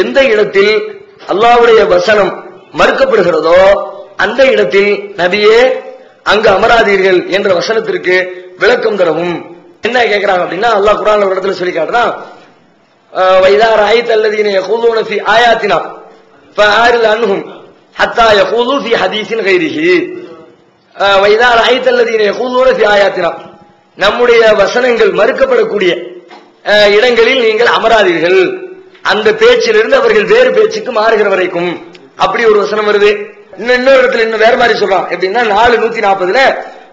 எந்த இடத்தில் அல்லாஹ்வுடைய வசனம் மறுக்கப்படுகிறதோ அந்த இடத்தில் நபியே அங்கு அமராதீர்கள் என்ற வசனத்திற்கு விளக்கம் தரவும். என்ன கேட்கிறாங்க அப்படின்னா, அல்லாஹ் குர்ஆன்ல ஒரு இடத்துல சொல்லி காட்டுறான், வைதா ரஅய்தல்லதீன யகூலூன ஃபீ ஆயாத்தினா ஃபஆரில் அன்ஹும் ஹத்தா யகூலூ ஃபீ ஹதீஸின் கைரிஹி. வைதா ரஅய்தல்லதீன யகூலூன ஃபீ ஆயாத்தினா, நம்முடைய வசனங்கள் மறுக்கப்படக்கூடிய இடங்களில் நீங்கள் அமராதீர்கள், அந்த பேச்சிலிருந்து அவர்கள் வேறு பேச்சுக்கு மாறுகிற வரைக்கும். அப்படி ஒரு வசனம் வருது. இன்னொரு இடத்துல இன்னும் வேற மாதிரி சொல்றான். எப்படின்னா 4:140ல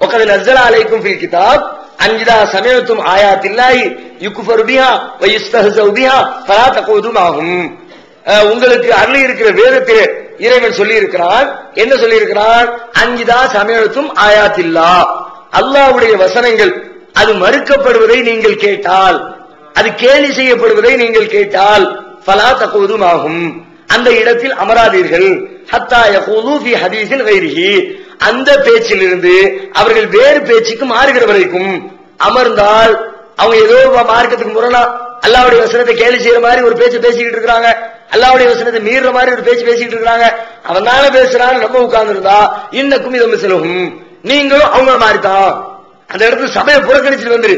وَقَدْ نَزَّلَ عَلَيْكُمْ فِي الْكِتَابِ أَنْ إِذَا سَمِعْتُمْ آيَاتِ اللَّهِ يُكْفَرُ بِهَا وَيُسْتَهْزَأُ بِهَا فَلَا تَقْعُدُوا مَعَهُمْ. உங்களுக்கு அருளி இருக்கிற வேதத்திலே இறைவன் சொல்லி இருக்கிறான். என்ன சொல்லி இருக்கிறான்? அன்இதா சமயத்தும் ஆயாத்தில்லா, அல்லாஹ்வுடைய வசனங்கள் அது மறுக்கப்படுவதை நீங்கள் கேட்டால், அது கேலி செய்யப்படுவதை நீங்கள் கேட்டால், ஃபலா தகூதும் ஆகும், அந்த இடத்தில் அமராதீர்கள். ஹத்தா யகூலு ஃபீ ஹதீஸின் கைரிஹி, அந்த பேச்சிலிருந்து அவர்கள் வேறு பேச்சுக்கு மாறுகிற வரைக்கும். அமர்ந்தால் அவங்க ஏதோ மார்க்கத்துக்கு முரணா அல்லாஹ்வுடைய வசனத்தை கேலி செய்யற மாதிரி ஒரு பேச்சு பேசிக்கிட்டு இருக்காங்க, அல்லாஹ்வுடைய வசனத்தை மீறுற மாதிரி ஒரு பேச்சு பேசிக்கிட்டு இருக்காங்க. அவன் தானே பேசுறான்னு நம்ம உட்கார்ந்து இருந்தா இன்னக்கும் இதை மிசலகும், நீங்களும் அவங்க மாதிரிதான். அந்த இடத்துல சபையை புறக்கணிச்சுட்டு வந்துரு,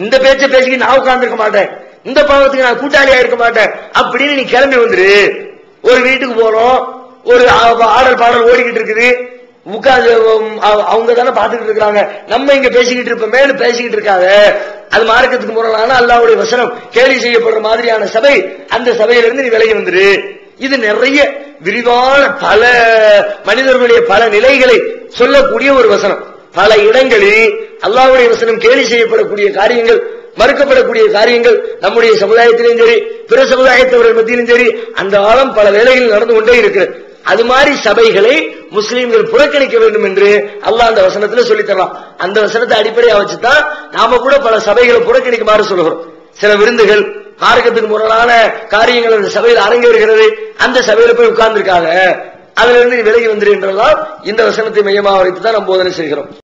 இந்த பேச்சை பேசிக்கிட்டு நான் உட்கார்ந்து இருக்க மாட்டேன், இந்த பாவத்துக்கு நான் கூட்டாளியா இருக்க மாட்டேன் அப்படின்னு நீ கிளம்பி வந்துரு. ஒரு வீட்டுக்கு போறோம், ஒரு ஆடல் பாடல் ஓடிக்கிட்டு இருக்குது, உட்கார்ந்து அவங்க தானே பாத்துக்கிட்டு இருக்காங்க, நம்ம இங்க பேசிக்கிட்டு இருப்போமே பேசிக்கிட்டு இருக்காத, அது மார்க்கத்துக்கு முரணான அல்லாஹ்வுடைய வசனம் கேலி செய்யப்படுற மாதிரியான சபை, அந்த சபையிலிருந்து நீ விலகி வந்துரு. இது நிறைய விரிவான பல மனிதர்களுடைய பல நிலைகளை சொல்லக்கூடிய ஒரு வசனம். பல இடங்களில் அல்லாஹ்வுடைய வசனம் கேலி செய்யப்படக்கூடிய காரியங்கள், மறுக்கப்படக்கூடிய காரியங்கள் நம்முடைய சமுதாயத்திலும் சரி பிற சமுதாயத்தவர்கள் மத்தியிலும் சரி அந்த ஆழம் பல வேளைகளில் நடந்து கொண்டே இருக்கிறது. அது மாதிரி சபைகளை முஸ்லீம்கள் புறக்கணிக்க வேண்டும் என்று அல்லாஹ் அந்த வசனத்துல சொல்லி தரலாம். அந்த வசனத்தை அடிப்படையா வச்சுதான் நாம கூட பல சபைகளை புறக்கணிக்குமாறு சொல்லுகிறோம். சில விருந்துகள் மார்க்கத்துக்கு முரணான காரியங்கள் அந்த சபையில் அரங்கேறுகிறது, அந்த சபையில போய் உட்கார்ந்து இருக்காங்க, அதுல இருந்து விலகி வந்துரு என்றெல்லாம் இந்த வசனத்தை மையமாக வைத்து தான் நாம் போதனை செய்கிறோம்.